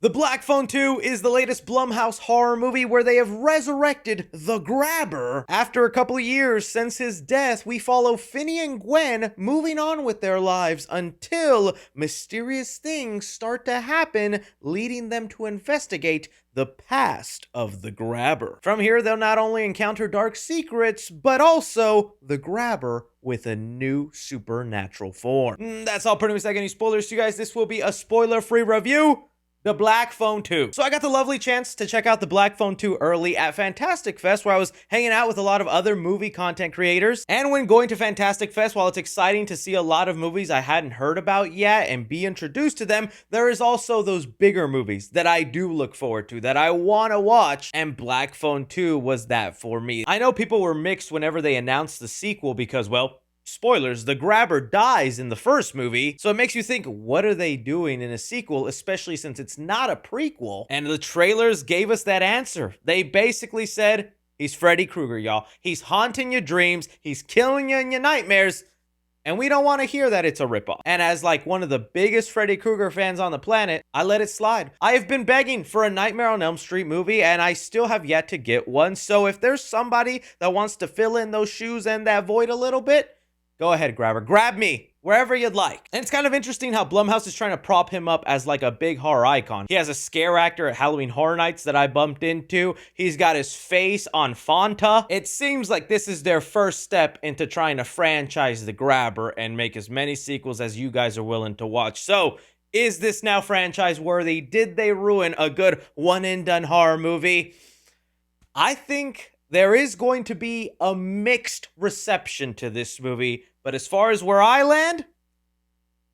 The Black Phone 2 is the latest Blumhouse horror movie where they have resurrected the Grabber. After a couple of years since his death, we follow Finney and Gwen moving on with their lives until mysterious things start to happen, leading them to investigate the past of the Grabber. From here, they'll not only encounter dark secrets, but also the Grabber with a new supernatural form. That's all pretty much. Like any spoilers to you guys, this will be a spoiler-free review. The Black Phone 2. So I got the lovely chance to check out The Black Phone 2 early at Fantastic Fest, where I was hanging out with a lot of other movie content creators. And when going to Fantastic Fest, while it's exciting to see a lot of movies I hadn't heard about yet and be introduced to them, there is also those bigger movies that I do look forward to, that I want to watch, and Black Phone 2 was that for me. I know people were mixed whenever they announced the sequel because, well, spoilers, the Grabber dies in the first movie, so it makes you think, what are they doing in a sequel, especially since it's not a prequel? And the trailers gave us that answer. They basically said, he's Freddy Krueger, y'all. He's haunting your dreams, he's killing you in your nightmares, and we don't want to hear that it's a ripoff. And as like one of the biggest Freddy Krueger fans on the planet, I let it slide. I have been begging for a Nightmare on Elm Street movie, and I still have yet to get one, so if there's somebody that wants to fill in those shoes and that void a little bit, go ahead, Grabber. Grab me wherever you'd like. And it's kind of interesting how Blumhouse is trying to prop him up as like a big horror icon. He has a scare actor at Halloween Horror Nights that I bumped into. He's got his face on Fanta. It seems like this is their first step into trying to franchise the Grabber and make as many sequels as you guys are willing to watch. So, is this now franchise worthy? Did they ruin a good one and done horror movie? I think there is going to be a mixed reception to this movie, but as far as where I land,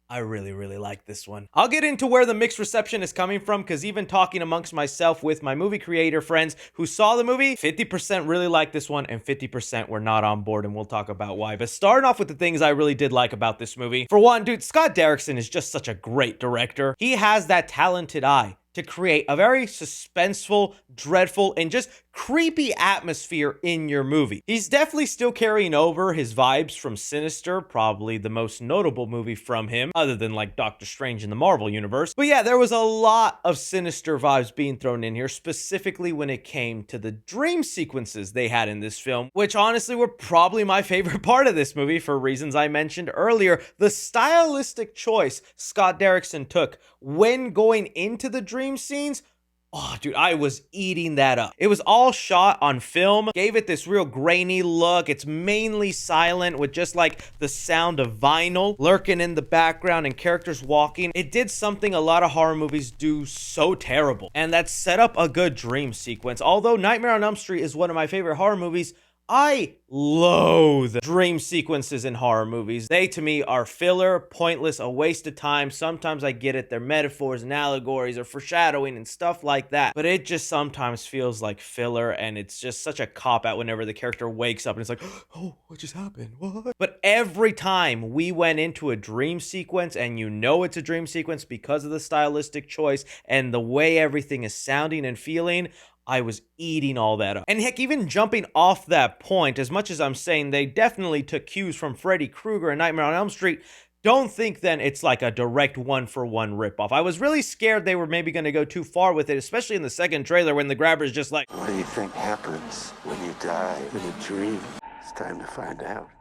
I really like this one. I'll get into where the mixed reception is coming from, because even talking amongst myself with my movie creator friends who saw the movie, 50% really liked this one and 50% were not on board, and we'll talk about why. But starting off with the things I really did like about this movie. For one, dude, Scott Derrickson is just such a great director. He has that talented eye to create a very suspenseful, dreadful, and just creepy atmosphere in your movie. He's definitely still carrying over his vibes from Sinister, probably the most notable movie from him, other than like Doctor Strange in the Marvel Universe. But yeah, there was a lot of Sinister vibes being thrown in here, specifically when it came to the dream sequences they had in this film, which honestly were probably my favorite part of this movie for reasons I mentioned earlier. The stylistic choice Scott Derrickson took when going into the dream scenes, oh, dude, I was eating that up. It was all shot on film, gave it this real grainy look. It's mainly silent with just like the sound of vinyl lurking in the background and characters walking. It did something a lot of horror movies do so terrible, and that set up a good dream sequence. Although Nightmare on Elm Street is one of my favorite horror movies, I loathe dream sequences in horror movies. They, to me, are filler, pointless, a waste of time. Sometimes I get it, they're metaphors and allegories or foreshadowing and stuff like that. But it just sometimes feels like filler, and it's just such a cop-out whenever the character wakes up and it's like, oh, what just happened? What? But every time we went into a dream sequence, and you know it's a dream sequence because of the stylistic choice and the way everything is sounding and feeling, I was eating all that up. And heck, even jumping off that point, as much as I'm saying they definitely took cues from Freddy Krueger and Nightmare on Elm Street, don't think then it's like a direct one-for-one ripoff. I was really scared they were maybe going to go too far with it, especially in the second trailer when the Grabber's just like, what do you think happens when you die in a dream? It's time to find out.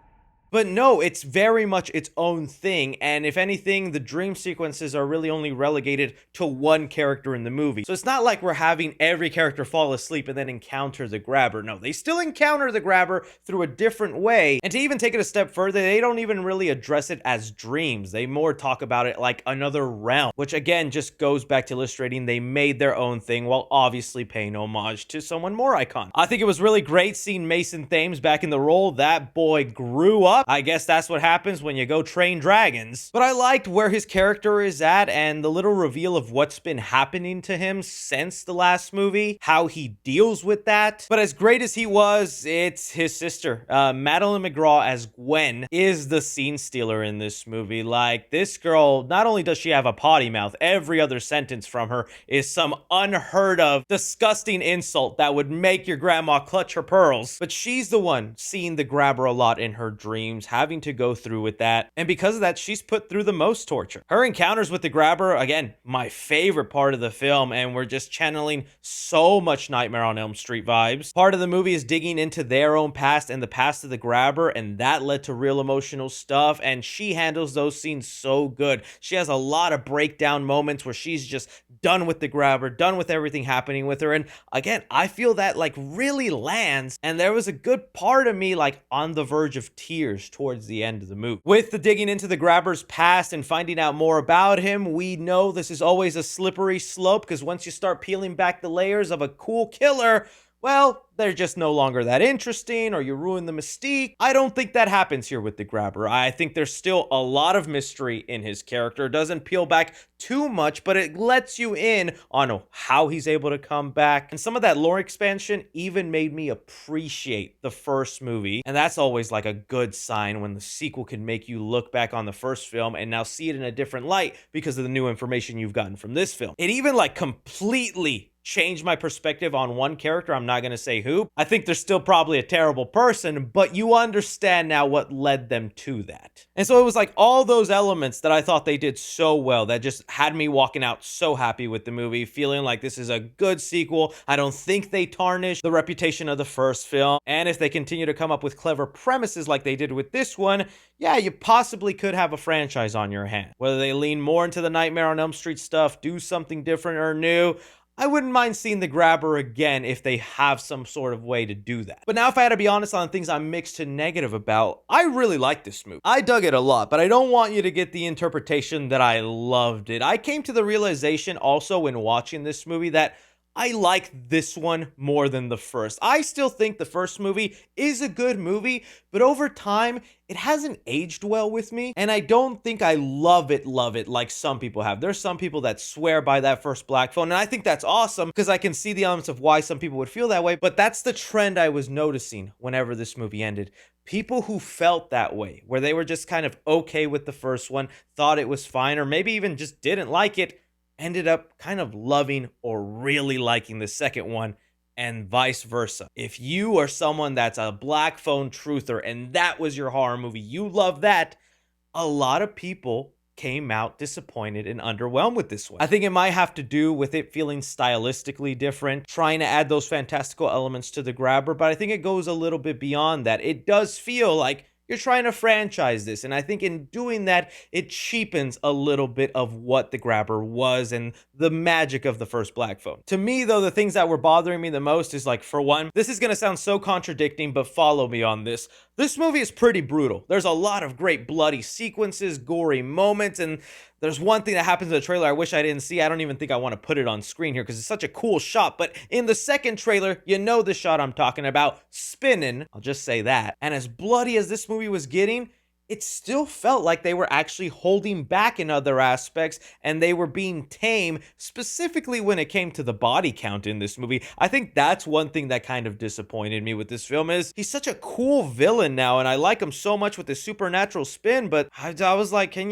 But no, it's very much its own thing, and if anything, the dream sequences are really only relegated to one character in the movie. So it's not like we're having every character fall asleep and then encounter the Grabber. No, they still encounter the Grabber through a different way, and to even take it a step further, they don't even really address it as dreams. They more talk about it like another realm, which again just goes back to illustrating they made their own thing while obviously paying homage to someone more iconic. I think it was really great seeing Mason Thames back in the role. That boy grew up. I guess that's what happens when you go train dragons. But I liked where his character is at and the little reveal of what's been happening to him since the last movie, how he deals with that. But as great as he was, it's his sister. Madeline McGraw as Gwen is the scene stealer in this movie. Like, this girl, not only does she have a potty mouth, every other sentence from her is some unheard of, disgusting insult that would make your grandma clutch her pearls. But she's the one seeing the Grabber a lot in her dreams. dreams, having to go through with that. And because of that, she's put through the most torture. Her encounters with the grabber, again, my favorite part of the film, and we're just channeling so much Nightmare on Elm Street vibes. Part of the movie is digging into their own past and the past of the grabber, and that led to real emotional stuff, and she handles those scenes so good. She has a lot of breakdown moments where she's just done with the grabber, done with everything happening with her, and again, I feel that like really lands, and there was a good part of me like on the verge of tears towards the end of the movie. With the digging into the grabber's past and finding out more about him, we know this is always a slippery slope, because once you start peeling back the layers of a cool killer, well, they're just no longer that interesting, or you ruin the mystique. I don't think that happens here with the grabber. I think there's still a lot of mystery in his character. It doesn't peel back too much, but it lets you in on how he's able to come back. And some of that lore expansion even made me appreciate the first movie. And that's always like a good sign when the sequel can make you look back on the first film and now see it in a different light because of the new information you've gotten from this film. It even like completely changed my perspective on one character. I'm not going to say who. I think they're still probably a terrible person, but you understand now what led them to that. And so it was like all those elements that I thought they did so well that just had me walking out so happy with the movie, feeling like this is a good sequel. I don't think they tarnish the reputation of the first film. And if they continue to come up with clever premises like they did with this one, yeah, you possibly could have a franchise on your hand. Whether they lean more into the Nightmare on Elm Street stuff, do something different or new, I wouldn't mind seeing the grabber again if they have some sort of way to do that. But now if I had to be honest on things I'm mixed to negative about, I really like this movie. I dug it a lot, but I don't want you to get the interpretation that I loved it. I came to the realization also when watching this movie that I like this one more than the first. I still think the first movie is a good movie, but over time, it hasn't aged well with me, and I don't think I love it like some people have. There's some people that swear by that first Black Phone, and I think that's awesome because I can see the elements of why some people would feel that way, but that's the trend I was noticing whenever this movie ended. People who felt that way, where they were just kind of okay with the first one, thought it was fine, or maybe even just didn't like it, ended up kind of loving or really liking the second one, and vice versa. If you are someone that's a Black Phone truther and that was your horror movie, you love that, a lot of people came out disappointed and underwhelmed with this one. I think it might have to do with it feeling stylistically different, trying to add those fantastical elements to the grabber, but I think it goes a little bit beyond that. It does feel like you're trying to franchise this, and I think in doing that, it cheapens a little bit of what the grabber was and the magic of the first Black Phone. To me, though, the things that were bothering me the most is like, for one, this is going to sound so contradicting, but follow me on this. This movie is pretty brutal. There's a lot of great bloody sequences, gory moments, and there's one thing that happens in the trailer I wish I didn't see. I don't even think I want to put it on screen here because it's such a cool shot, but in the second trailer, you know the shot I'm talking about, spinning, I'll just say that. And as bloody as this movie was getting, it still felt like they were actually holding back in other aspects and they were being tame, specifically when it came to the body count in this movie. I think that's one thing that kind of disappointed me with this film is he's such a cool villain now and I like him so much with his supernatural spin, but I was like, can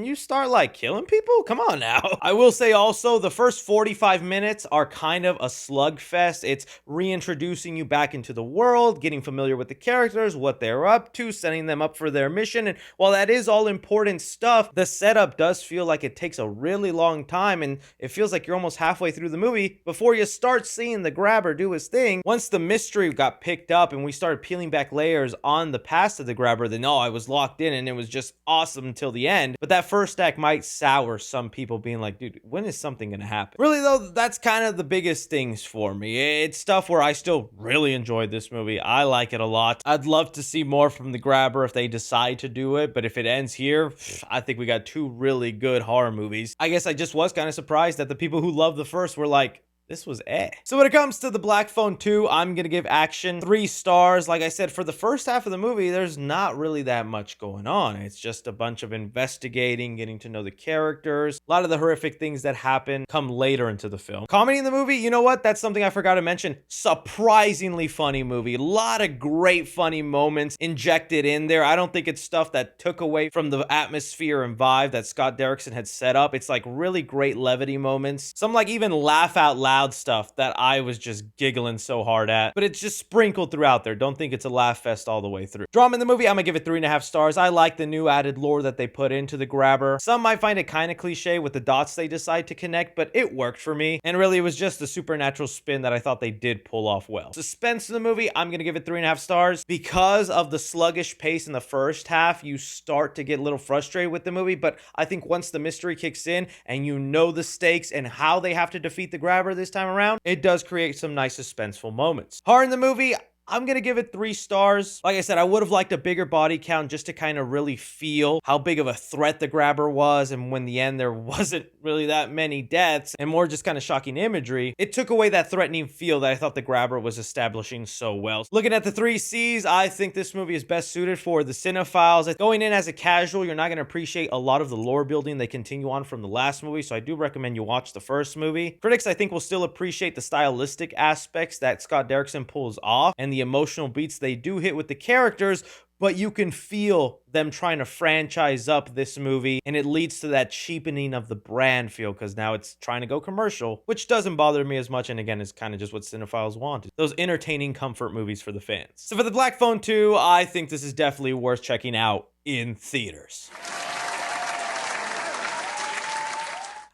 you start like killing people? Come on now. I will say also the first 45 minutes are kind of a slugfest. It's reintroducing you back into the world, getting familiar with the characters, what they're up to, setting them up for their mission. And while that is all important stuff, the setup does feel like it takes a really long time and it feels like you're almost halfway through the movie before you start seeing the grabber do his thing. Once the mystery got picked up and we started peeling back layers on the past of the grabber, then I was locked in and it was just awesome until the end. But that first act might sour some people being like, dude, when is something gonna happen? Really though, that's kind of the biggest things for me. It's stuff where I still really enjoyed this movie. I like it a lot. I'd love to see more from the grabber if they decide to do it, but if it ends here, I think we got two really good horror movies. I guess I just was kind of surprised that the people who loved the first were like, this was eh. So when it comes to the Black Phone 2, I'm gonna give action 3 stars. Like I said, for the first half of the movie, there's not really that much going on. It's just a bunch of investigating, getting to know the characters. A lot of the horrific things that happen come later into the film. Comedy in the movie, you know what? That's something I forgot to mention. Surprisingly funny movie. A lot of great funny moments injected in there. I don't think it's stuff that took away from the atmosphere and vibe that Scott Derrickson had set up. It's like really great levity moments. Some like even laugh out loud loud stuff that I was just giggling so hard at, but it's just sprinkled throughout there. Don't think it's a laugh fest all the way through. Drama in the movie, I'm gonna give it 3.5 stars. I like the new added lore that they put into the grabber. Some might find it kind of cliche with the dots they decide to connect, but it worked for me. And really, it was just the supernatural spin that I thought they did pull off well. Suspense in the movie, I'm gonna give it 3.5 stars. Because of the sluggish pace in the first half, you start to get a little frustrated with the movie, but I think once the mystery kicks in and you know the stakes and how they have to defeat the grabber this time around, it does create some nice suspenseful moments. Horror in the movie, I'm gonna give it 3 stars. Like I said, I would have liked a bigger body count just to kind of really feel how big of a threat the grabber was, and when the end there wasn't really that many deaths and more just kind of shocking imagery, it took away that threatening feel that I thought the grabber was establishing so well. Looking at the 3 C's, I think this movie is best suited for the cinephiles. Going in as a casual, you're not gonna appreciate a lot of the lore building they continue on from the last movie, so I do recommend you watch the first movie. Critics, I think, will still appreciate the stylistic aspects that Scott Derrickson pulls off and the emotional beats they do hit with the characters, but you can feel them trying to franchise up this movie, and it leads to that cheapening of the brand feel because now it's trying to go commercial, which doesn't bother me as much, and again, it's kind of just what cinephiles wanted. Those entertaining comfort movies for the fans. So for The Black Phone 2, I think this is definitely worth checking out in theaters.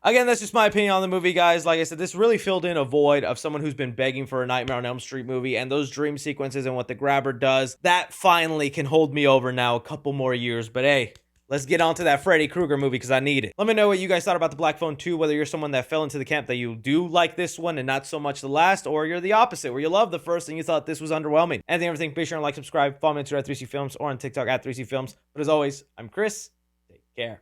Again, that's just my opinion on the movie, guys. Like I said, this really filled in a void of someone who's been begging for a Nightmare on Elm Street movie, and those dream sequences and what the grabber does, that finally can hold me over now a couple more years. But hey, let's get on to that Freddy Krueger movie because I need it. Let me know what you guys thought about The Black Phone 2, whether you're someone that fell into the camp that you do like this one and not so much the last, or you're the opposite, where you love the first and you thought this was underwhelming. Anything, everything, be sure and like, subscribe, follow me on Twitter at 3C Films or on TikTok at 3C Films. But as always, I'm Chris. Take care.